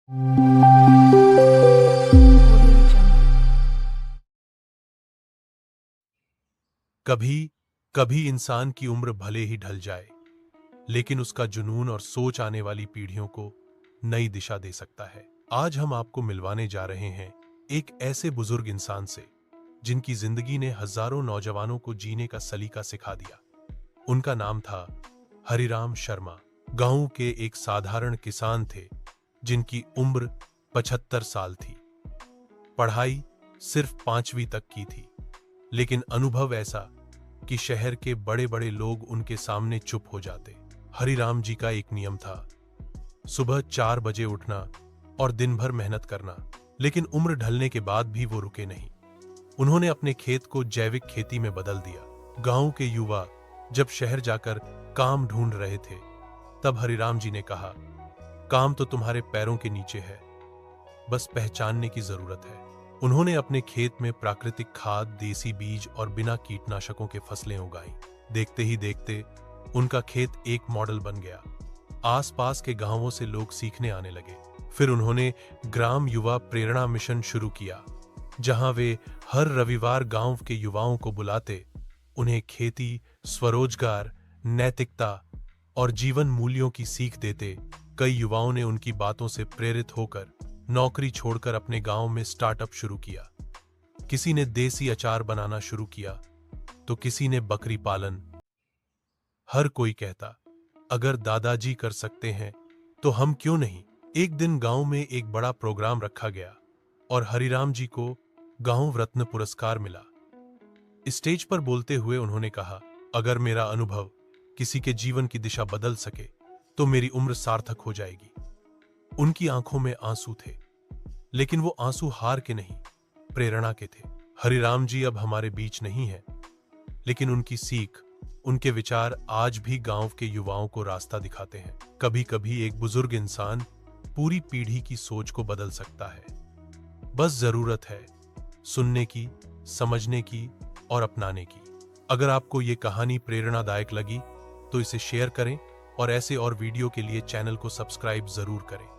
कभी कभी इंसान की उम्र भले ही ढल जाए, लेकिन उसका जुनून और सोच आने वाली पीढ़ियों को नई दिशा दे सकता है। आज हम आपको मिलवाने जा रहे हैं एक ऐसे बुजुर्ग इंसान से जिनकी जिंदगी ने हजारों नौजवानों को जीने का सलीका सिखा दिया। उनका नाम था हरिराम शर्मा। गांव के एक साधारण किसान थे जिनकी उम्र 75 साल थी। पढ़ाई सिर्फ 5वीं तक की थी, लेकिन अनुभव ऐसा कि शहर के बड़े बड़े लोग उनके सामने चुप हो जाते। हरिराम जी का एक नियम था, सुबह 4 बजे उठना और दिन भर मेहनत करना। लेकिन उम्र ढलने के बाद भी वो रुके नहीं। उन्होंने अपने खेत को जैविक खेती में बदल दिया। गांव के युवा जब शहर जाकर काम ढूंढ रहे थे, तब हरिराम जी ने कहा, काम तो तुम्हारे पैरों के नीचे है, बस पहचानने की जरूरत है। उन्होंने अपने खेत में प्राकृतिक खाद, देसी बीज और बिना कीटनाशकों के फसलें उगाई। देखते ही देखते उनका खेत एक मॉडल बन गया। आसपास के गांवों से लोग सीखने आने लगे। फिर उन्होंने ग्राम युवा प्रेरणा मिशन शुरू किया, जहां वे हर रविवार गांव के युवाओं को बुलाते, उन्हें खेती, स्वरोजगार, नैतिकता और जीवन मूल्यों की सीख देते। कई युवाओं ने उनकी बातों से प्रेरित होकर नौकरी छोड़कर अपने गांव में स्टार्टअप शुरू किया। किसी ने देसी अचार बनाना शुरू किया, तो किसी ने बकरी पालन। हर कोई कहता, अगर दादाजी कर सकते हैं तो हम क्यों नहीं। एक दिन गांव में एक बड़ा प्रोग्राम रखा गया और हरिराम जी को गांव रत्न पुरस्कार मिला। स्टेज पर बोलते हुए उन्होंने कहा, अगर मेरा अनुभव किसी के जीवन की दिशा बदल सके तो मेरी उम्र सार्थक हो जाएगी। उनकी आंखों में आंसू थे, लेकिन वो आंसू हार के नहीं, प्रेरणा के थे। हरिराम जी अब हमारे बीच नहीं है, लेकिन उनकी सीख, उनके विचार आज भी गांव के युवाओं को रास्ता दिखाते हैं। कभी कभी एक बुजुर्ग इंसान पूरी पीढ़ी की सोच को बदल सकता है। बस जरूरत है सुनने की, समझने की और अपनाने की। अगर आपको ये कहानी प्रेरणादायक लगी तो इसे शेयर करें और ऐसे और वीडियो के लिए चैनल को सब्सक्राइब जरूर करें।